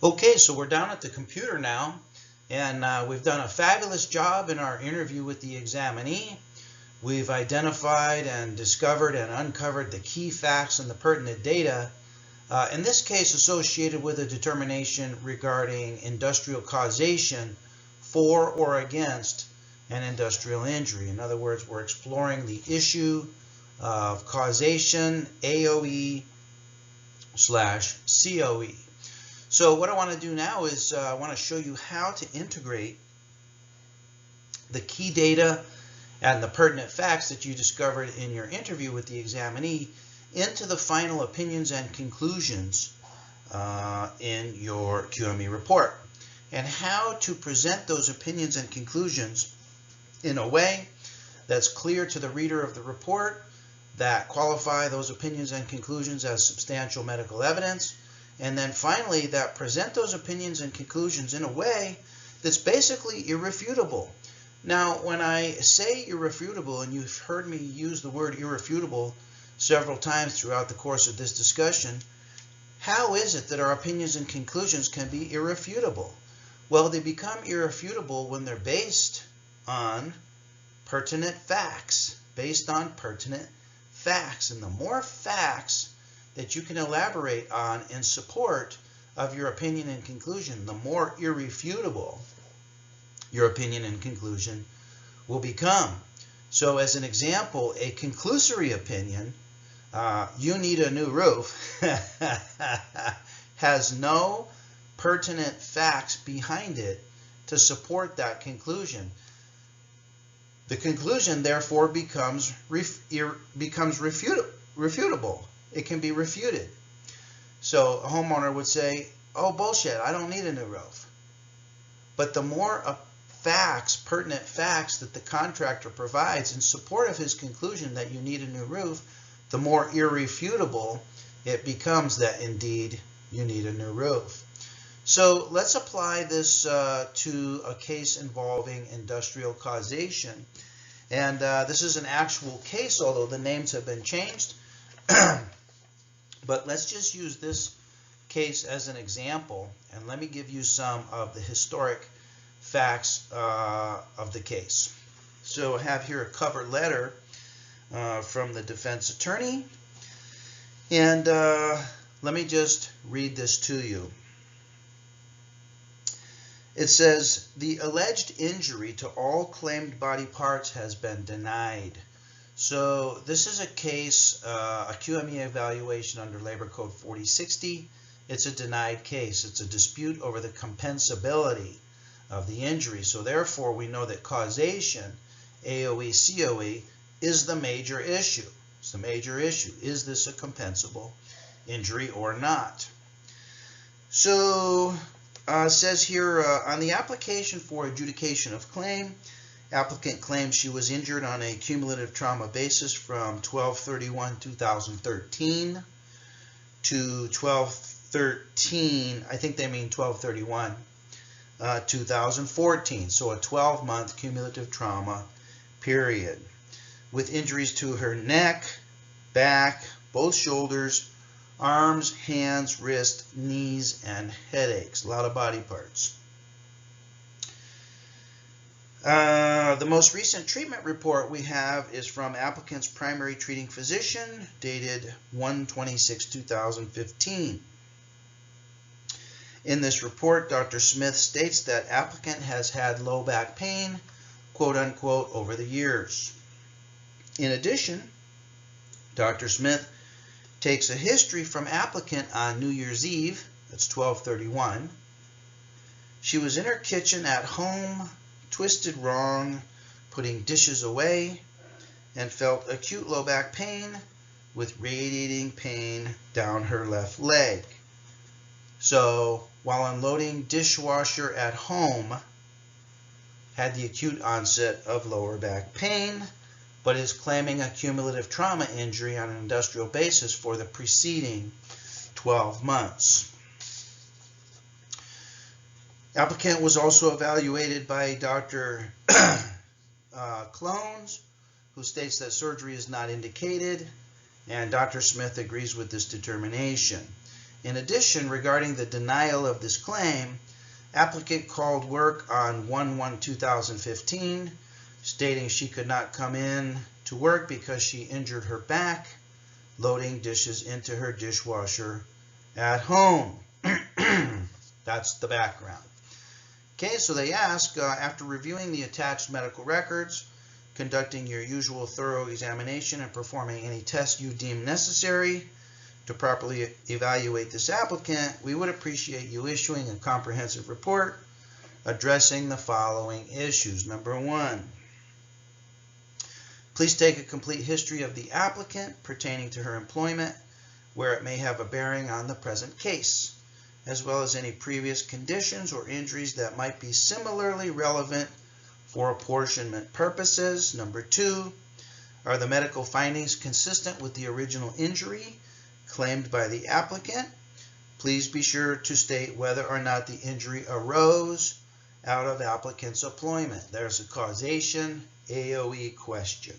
Okay, so we're down at the computer now, and we've done a fabulous job in our interview with the examinee. We've identified and discovered and uncovered the key facts and the pertinent data, in this case associated with a determination regarding industrial causation for or against an industrial injury. In other words, we're exploring the issue of causation, AOE/COE. So what I want to do now is I want to show you how to integrate the key data and the pertinent facts that you discovered in your interview with the examinee into the final opinions and conclusions in your QME report, and how to present those opinions and conclusions in a way that's clear to the reader of the report, that qualify those opinions and conclusions as substantial medical evidence, and then finally that present those opinions and conclusions in a way that's basically irrefutable. Now, when I say irrefutable, and you've heard me use the word irrefutable several times throughout the course of this discussion, how is it that our opinions and conclusions can be irrefutable? Well, they become irrefutable when they're based on pertinent facts, And the more facts that you can elaborate on in support of your opinion and conclusion, the more irrefutable your opinion and conclusion will become. So as an example, a conclusory opinion, you need a new roof, has no pertinent facts behind it to support that conclusion. The conclusion, therefore, becomes refutable. It can be refuted. So a homeowner would say, oh, bullshit, I don't need a new roof. But the more pertinent facts that the contractor provides in support of his conclusion that you need a new roof, the more irrefutable it becomes that indeed you need a new roof. So let's apply this to a case involving industrial causation. And this is an actual case, although the names have been changed. But let's just use this case as an example, and let me give you some of the historic facts of the case. So I have here a cover letter from the defense attorney, and let me just read this to you. It says, the alleged injury to all claimed body parts has been denied. So this is a case, a QME evaluation under Labor Code 4060. It's a denied case. It's a dispute over the compensability of the injury. So therefore, we know that causation, AOE/COE, is the major issue. It's the major issue. Is this a compensable injury or not? So it says here, on the application for adjudication of claim, applicant claims she was injured on a cumulative trauma basis from 12/31/2013 to 12/13, I think they mean 12/31, 2014. So a 12-month cumulative trauma period, with injuries to her neck, back, both shoulders, arms, hands, wrists, knees, and headaches. A lot of body parts. The most recent treatment report we have is from applicant's primary treating physician, dated 1/26/2015. In this report, Dr. Smith states that applicant has had low back pain, quote unquote, over the years. In addition, Dr. Smith takes a history from applicant on New Year's Eve, that's 12/31. She was in her kitchen at home, twisted wrong, putting dishes away, and felt acute low back pain with radiating pain down her left leg. So while unloading dishwasher at home, had the acute onset of lower back pain, but is claiming a cumulative trauma injury on an industrial basis for the preceding 12 months. Applicant was also evaluated by Dr. Clones, who states that surgery is not indicated, and Dr. Smith agrees with this determination. In addition, regarding the denial of this claim, applicant called work on 1/1/2015, stating she could not come in to work because she injured her back loading dishes into her dishwasher at home. That's the background. Okay, so they ask, after reviewing the attached medical records, conducting your usual thorough examination, and performing any tests you deem necessary to properly evaluate this applicant, we would appreciate you issuing a comprehensive report addressing the following issues. Number 1, please take a complete history of the applicant pertaining to her employment where it may have a bearing on the present case, as well as any previous conditions or injuries that might be similarly relevant for apportionment purposes. Number 2, are the medical findings consistent with the original injury claimed by the applicant? Please be sure to state whether or not the injury arose out of applicant's employment. There's a causation AOE question.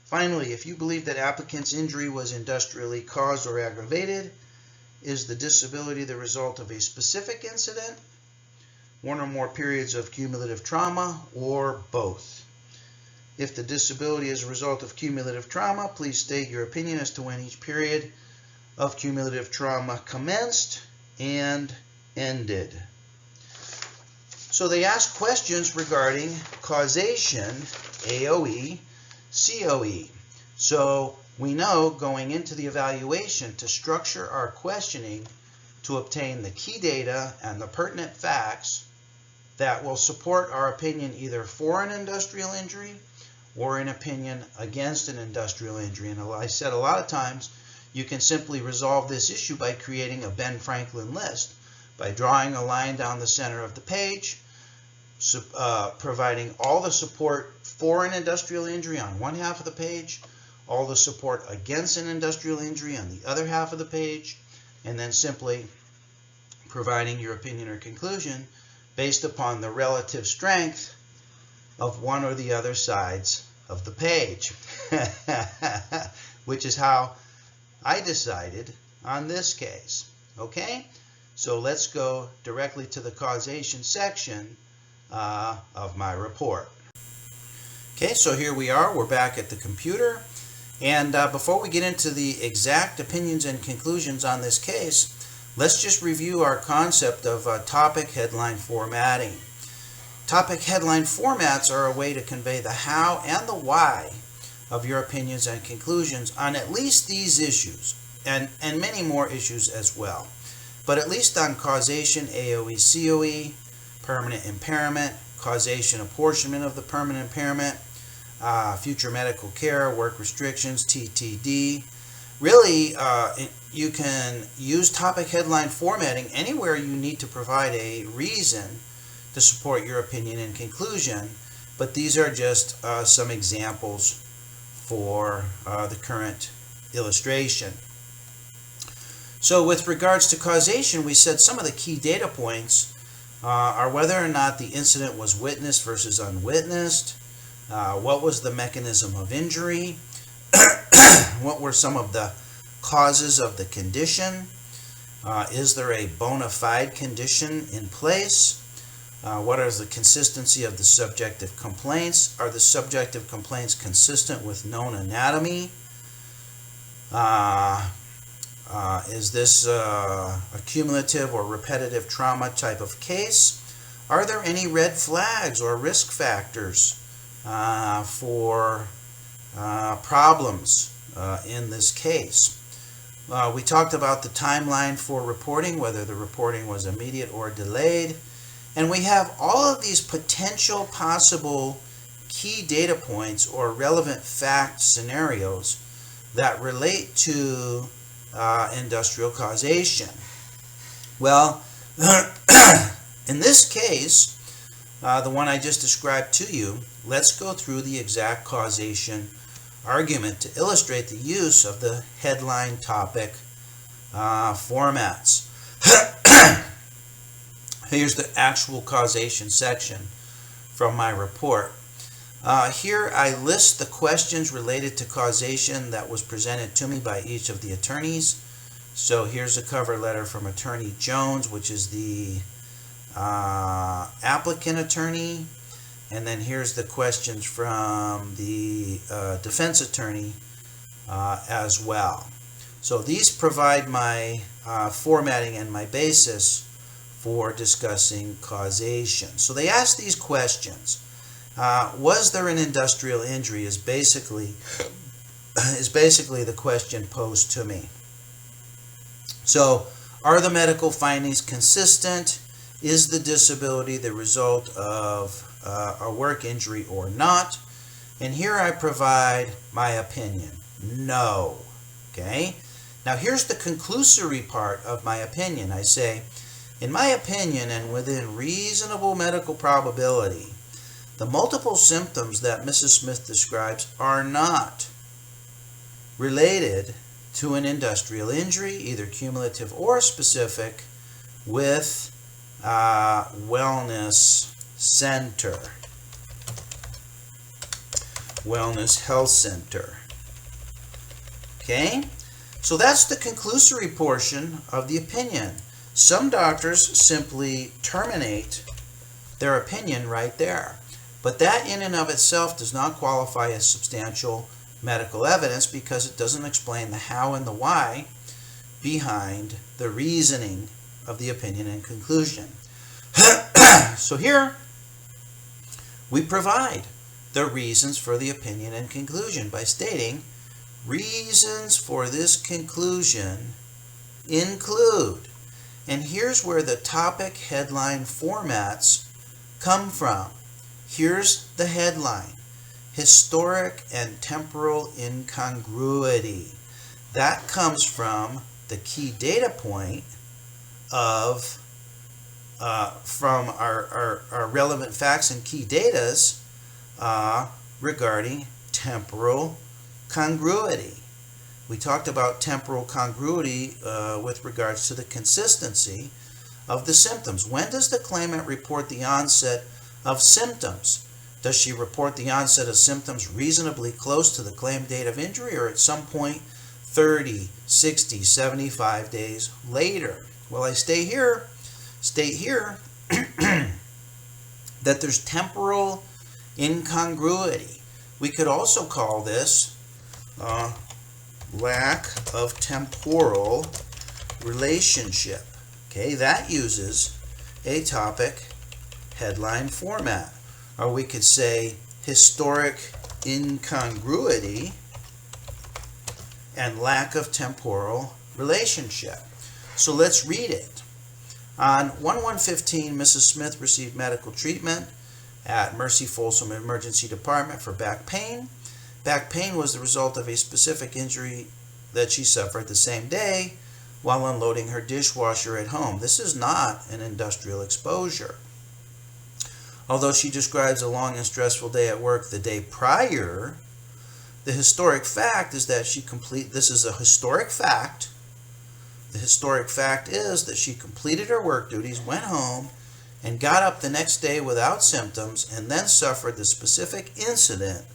Finally, if you believe that applicant's injury was industrially caused or aggravated, is the disability the result of a specific incident, one or more periods of cumulative trauma, or both? If the disability is a result of cumulative trauma, please state your opinion as to when each period of cumulative trauma commenced and ended. So they ask questions regarding causation, AOE, COE. So we know going into the evaluation to structure our questioning to obtain the key data and the pertinent facts that will support our opinion either for an industrial injury or an opinion against an industrial injury. And I said a lot of times you can simply resolve this issue by creating a Ben Franklin list, by drawing a line down the center of the page, providing all the support for an industrial injury on one half of the page, all the support against an industrial injury on the other half of the page, and then simply providing your opinion or conclusion based upon the relative strength of one or the other sides of the page, which is how I decided on this case. Okay, so let's go directly to the causation section of my report. Okay, so here we are. We're back at the computer. And before we get into the exact opinions and conclusions on this case, let's just review our concept of topic headline formatting. Topic headline formats are a way to convey the how and the why of your opinions and conclusions on at least these issues, and many more issues as well. But at least on causation, AOE, COE, permanent impairment, causation apportionment of the permanent impairment, future medical care, work restrictions, TTD. Really, you can use topic headline formatting anywhere you need to provide a reason to support your opinion and conclusion, but these are just some examples for the current illustration. So with regards to causation, we said some of the key data points are whether or not the incident was witnessed versus unwitnessed, what was the mechanism of injury, what were some of the causes of the condition, is there a bona fide condition in place, what is the consistency of the subjective complaints, are the subjective complaints consistent with known anatomy, is this a cumulative or repetitive trauma type of case, are there any red flags or risk factors for problems in this case. We talked about the timeline for reporting, whether the reporting was immediate or delayed. And we have all of these potential possible key data points or relevant fact scenarios that relate to industrial causation. Well, in this case, the one I just described to you, let's go through the exact causation argument to illustrate the use of the headline topic formats. Here's the actual causation section from my report. Here I list the questions related to causation that was presented to me by each of the attorneys. So here's a cover letter from Attorney Jones, which is the applicant attorney. And then here's the questions from the defense attorney as well. So these provide my formatting and my basis for discussing causation. So they ask these questions. Was there an industrial injury is basically the question posed to me. So are the medical findings consistent? Is the disability the result of a work injury or not? And here I provide my opinion. No. Okay? Now here's the conclusory part of my opinion. I say, in my opinion and within reasonable medical probability, the multiple symptoms that Mrs. Smith describes are not related to an industrial injury, either cumulative or specific, with wellness center, wellness health center. Okay? So that's the conclusory portion of the opinion. Some doctors simply terminate their opinion right there. But that in and of itself does not qualify as substantial medical evidence because it doesn't explain the how and the why behind the reasoning of the opinion and conclusion. So here we provide the reasons for the opinion and conclusion by stating reasons for this conclusion include, and here's where the topic headline formats come from. Here's the headline: historic and temporal incongruity. That comes from the key data point of from our relevant facts and key datas regarding temporal congruity. We talked about temporal congruity with regards to the consistency of the symptoms. When does the claimant report the onset of symptoms? Does she report the onset of symptoms reasonably close to the claimed date of injury or at some point 30, 60, 75 days later? Well, I state here that there's temporal incongruity. We could also call this lack of temporal relationship. Okay, that uses a topic headline format. Or we could say historic incongruity and lack of temporal relationship. So let's read it. On 1/1/15, Mrs. Smith received medical treatment at Mercy Folsom Emergency Department for back pain. Back pain was the result of a specific injury that she suffered the same day while unloading her dishwasher at home. This is not an industrial exposure. Although she describes a long and stressful day at work the day prior, the historic fact is that this is a historic fact. The historic fact is that she completed her work duties, went home, and got up the next day without symptoms, and then suffered the specific incident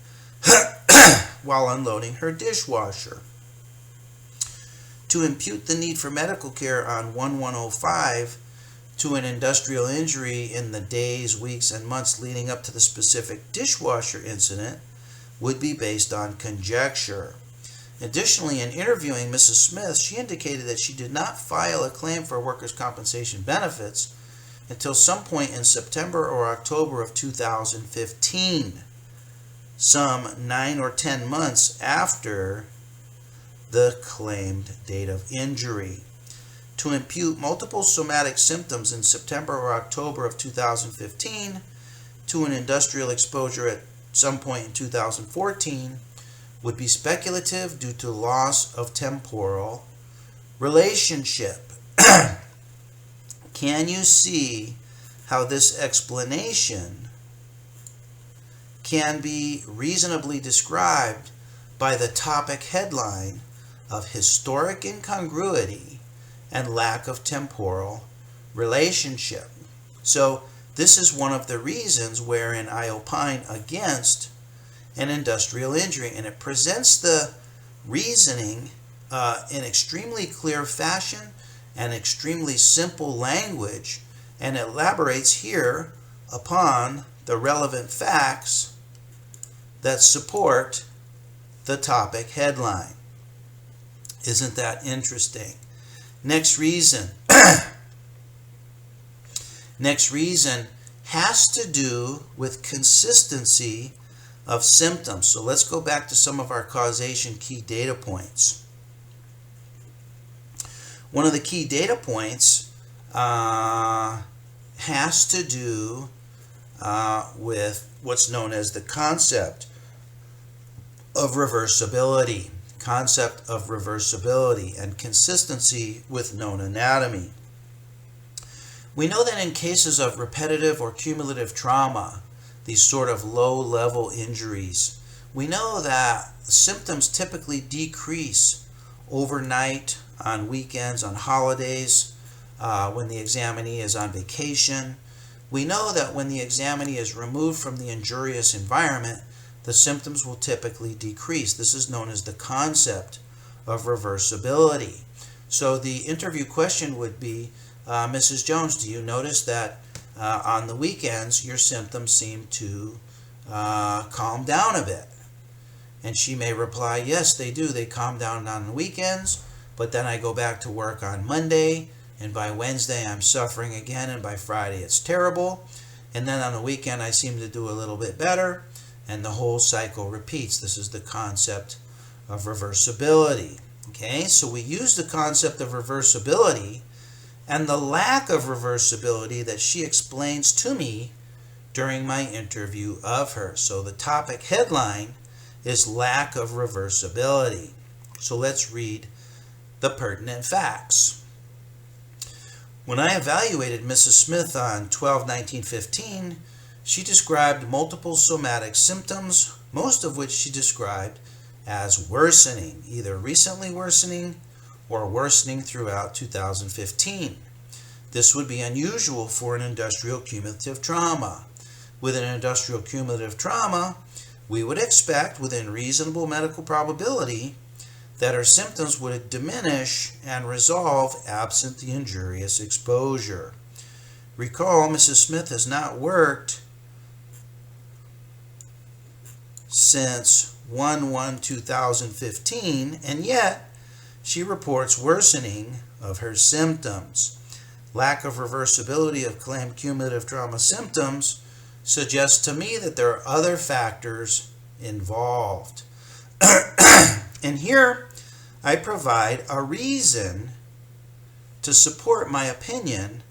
while unloading her dishwasher. To impute the need for medical care on 1/1/05 to an industrial injury in the days, weeks, and months leading up to the specific dishwasher incident would be based on conjecture. Additionally, in interviewing Mrs. Smith, she indicated that she did not file a claim for workers' compensation benefits until some point in September or October of 2015, some 9 or 10 months after the claimed date of injury. To impute multiple somatic symptoms in September or October of 2015 to an industrial exposure at some point in 2014 would be speculative due to loss of temporal relationship. Can you see how this explanation can be reasonably described by the topic headline of historic incongruity and lack of temporal relationship? So this is one of the reasons wherein I opine against an industrial injury, and it presents the reasoning in extremely clear fashion and extremely simple language, and elaborates here upon the relevant facts that support the topic headline. Isn't that interesting? Next reason. Next reason has to do with consistency of symptoms. So let's go back to some of our causation key data points. One of the key data points has to do with what's known as the concept of reversibility. Concept of reversibility and consistency with known anatomy. We know that in cases of repetitive or cumulative trauma, these sort of low-level injuries, we know that symptoms typically decrease overnight, on weekends, on holidays, when the examinee is on vacation. We know that when the examinee is removed from the injurious environment, the symptoms will typically decrease. This is known as the concept of reversibility. So the interview question would be, Mrs. Jones, do you notice that on the weekends your symptoms seem to calm down a bit? And she may reply, yes, they do. They calm down on the weekends, but then I go back to work on Monday, and by Wednesday I'm suffering again, and by Friday it's terrible. And then on the weekend I seem to do a little bit better, and the whole cycle repeats. This is the concept of reversibility. Okay, so we use the concept of reversibility and the lack of reversibility that she explains to me during my interview of her. So the topic headline is lack of reversibility. So let's read the pertinent facts. When I evaluated Mrs. Smith on 12/19/15, she described multiple somatic symptoms, most of which she described as worsening, either recently worsening or worsening throughout 2015. This would be unusual for an industrial cumulative trauma. With an industrial cumulative trauma, we would expect, within reasonable medical probability, that her symptoms would diminish and resolve absent the injurious exposure. Recall, Mrs. Smith has not worked since 1/1/2015, and yet she reports worsening of her symptoms. Lack of reversibility of claimed cumulative trauma symptoms suggests to me that there are other factors involved. And here I provide a reason to support my opinion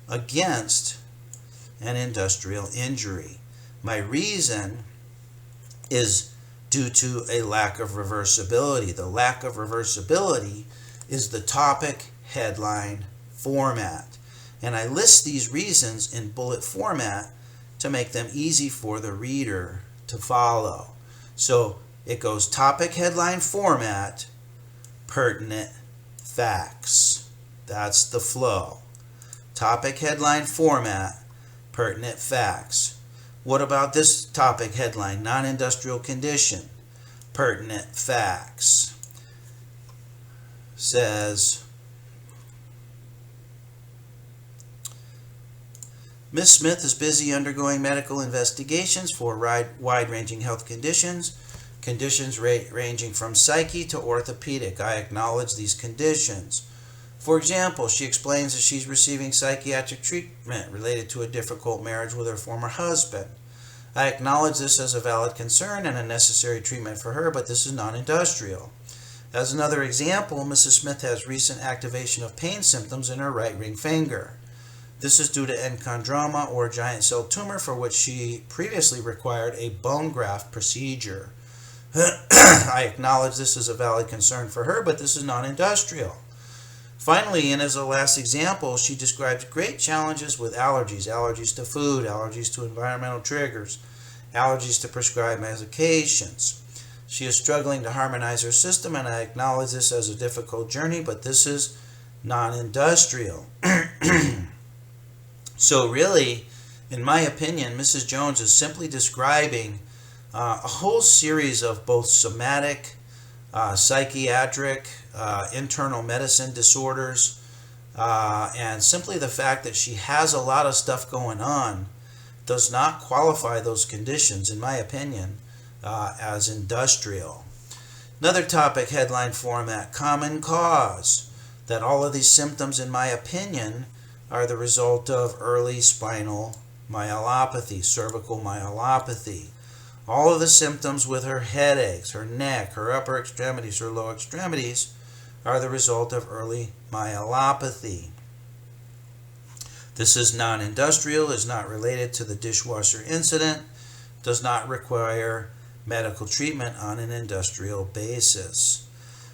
against an industrial injury. My reason is due to a lack of reversibility. The lack of reversibility is the topic headline format. And I list these reasons in bullet format to make them easy for the reader to follow. So it goes topic headline format, pertinent facts. That's the flow. Topic headline format, pertinent facts. What about this topic headline, non-industrial condition? Pertinent facts. Says, Ms. Smith is busy undergoing medical investigations for wide-ranging health conditions, ranging from psyche to orthopedic. I acknowledge these conditions. For example, she explains that she's receiving psychiatric treatment related to a difficult marriage with her former husband. I acknowledge this as a valid concern and a necessary treatment for her, but this is non-industrial. As another example, Mrs. Smith has recent activation of pain symptoms in her right ring finger. This is due to enchondroma, or giant cell tumor, for which she previously required a bone graft procedure. I acknowledge this is a valid concern for her, but this is non-industrial. Finally, and as a last example, she describes great challenges with allergies. Allergies to food, allergies to environmental triggers, allergies to prescribed medications. She is struggling to harmonize her system, and I acknowledge this as a difficult journey, but this is non-industrial. So really, in my opinion, Mrs. Jones is simply describing a whole series of both somatic, psychiatric, internal medicine disorders, and simply the fact that she has a lot of stuff going on does not qualify those conditions, in my opinion, as industrial. Another topic headline format, common cause, that all of these symptoms, in my opinion, are the result of early spinal myelopathy, cervical myelopathy. All of the symptoms with her headaches, her neck, her upper extremities, her lower extremities are the result of early myelopathy. This is non-industrial, is not related to the dishwasher incident, does not require medical treatment on an industrial basis.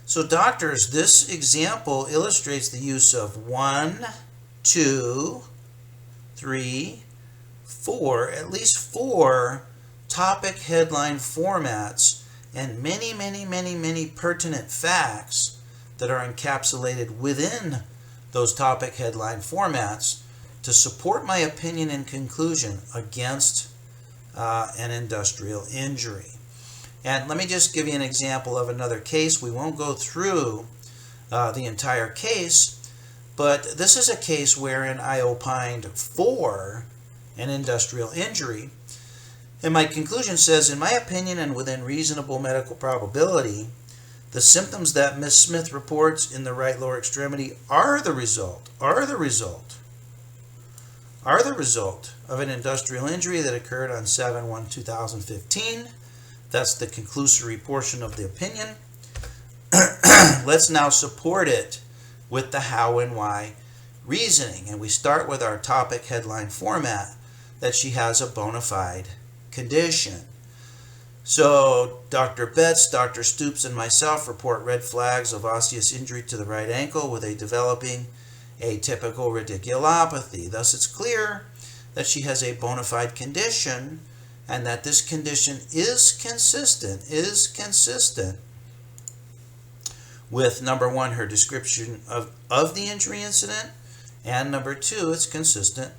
So doctors, this example illustrates the use of 1, 2, 3, 4, at least 4 topic headline formats and many pertinent facts that are encapsulated within those topic headline formats to support my opinion and conclusion against an industrial injury. And let me just give you an example of another case. We won't go through the entire case, but this is a case wherein I opined for an industrial injury. And my conclusion says, in my opinion and within reasonable medical probability, the symptoms that Ms. Smith reports in the right lower extremity are the result of an industrial injury that occurred on 7/1/2015. That's the conclusory portion of the opinion. Let's now support it with the how and why reasoning. And we start with our topic headline format, that she has a bona fide condition. So Dr. Betts, Dr. Stoops, and myself report red flags of osseous injury to the right ankle with a developing atypical radiculopathy. Thus, it's clear that she has a bona fide condition, and that this condition is consistent with, number one, her description of the injury incident, and number two, it's consistent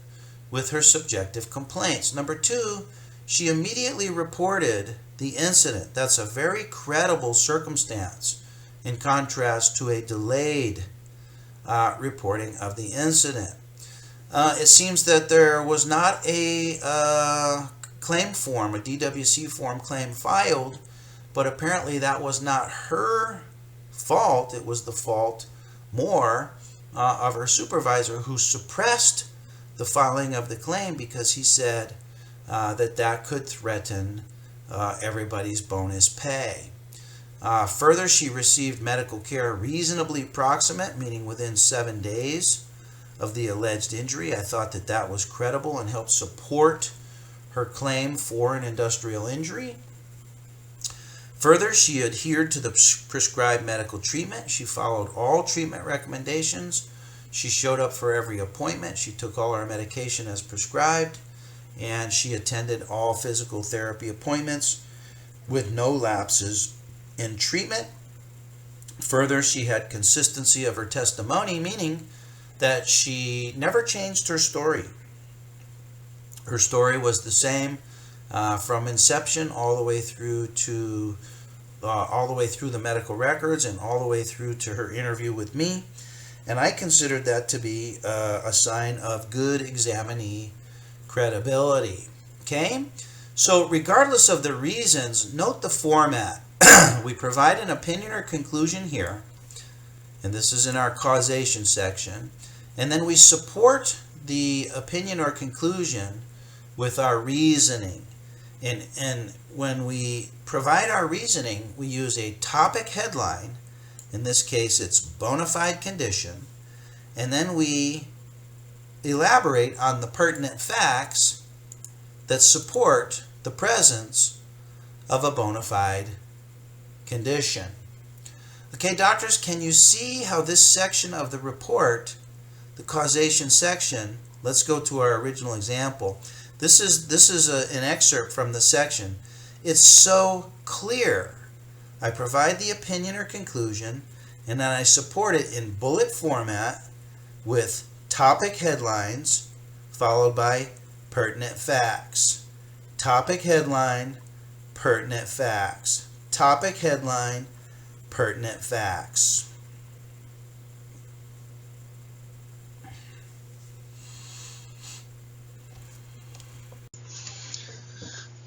with her subjective complaints. Number two, she immediately reported the incident. That's a very credible circumstance in contrast to a delayed reporting of the incident. It seems that there was not a claim form, a DWC form claim filed, but apparently that was not her fault. It was the fault more of her supervisor, who suppressed the filing of the claim because he said that could threaten everybody's bonus pay. Further, she received medical care reasonably proximate, meaning within 7 days of the alleged injury. I thought that was credible and helped support her claim for an industrial injury. Further, she adhered to the prescribed medical treatment. She followed all treatment recommendations. She showed up for every appointment. She took all her medication as prescribed, and she attended all physical therapy appointments with no lapses in treatment. Further, she had consistency of her testimony, meaning that she never changed her story. Her story was the same from inception all the way through to the medical records and all the way through to her interview with me. And I considered that to be a sign of good examinee credibility. Okay? So regardless of the reasons, note the format. We provide an opinion or conclusion here, and this is in our causation section, and then we support the opinion or conclusion with our reasoning. And when we provide our reasoning, we use a topic headline. In this case, it's bona fide condition. And then we elaborate on the pertinent facts that support the presence of a bona fide condition. Okay, doctors, can you see how this section of the report, the causation section, let's go to our original example. This is an excerpt from the section. It's so clear. I provide the opinion or conclusion, and then I support it in bullet format with topic headlines followed by pertinent facts. Topic headline, pertinent facts. Topic headline, pertinent facts.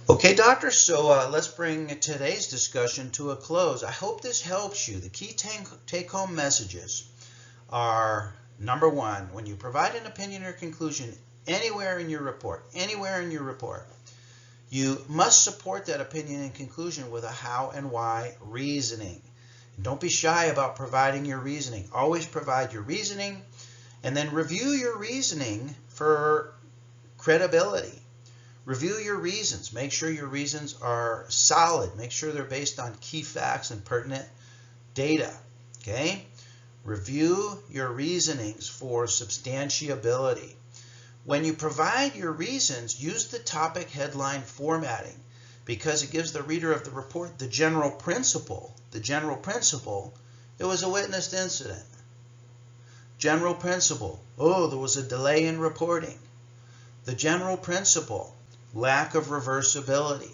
Okay, doctors, so let's bring today's discussion to a close. I hope this helps you. The key take-home messages are, number one, when you provide an opinion or conclusion anywhere in your report, you must support that opinion and conclusion with a how and why reasoning. Don't be shy about providing your reasoning. Always provide your reasoning, and then review your reasoning for credibility. Review your reasons. Make sure your reasons are solid. Make sure they're based on key facts and pertinent data. Okay? Review your reasonings for substantiability. When you provide your reasons, use the topic headline formatting because it gives the reader of the report the general principle. The general principle, it was a witnessed incident. General principle, oh, there was a delay in reporting. The general principle, lack of reversibility.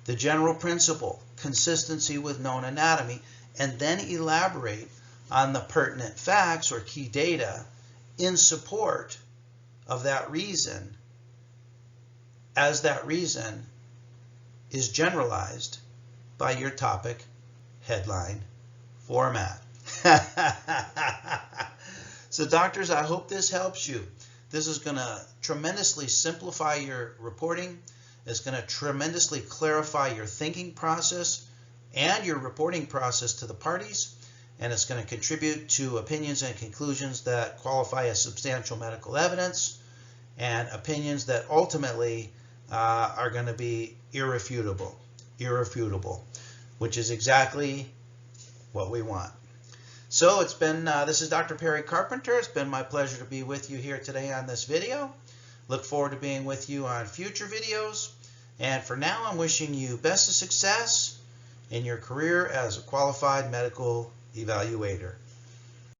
The general principle, consistency with known anatomy, and then elaborate on the pertinent facts or key data in support of that reason, as that reason is generalized by your topic headline format. So doctors, I hope this helps you. This is going to tremendously simplify your reporting. It's going to tremendously clarify your thinking process and your reporting process to the parties. And it's going to contribute to opinions and conclusions that qualify as substantial medical evidence and opinions that ultimately are going to be irrefutable, which is exactly what we want. So it's been, this is Dr. Perry Carpenter. It's been my pleasure to be with you here today on this video. Look forward to being with you on future videos. And for now, I'm wishing you best of success in your career as a qualified medical evaluator.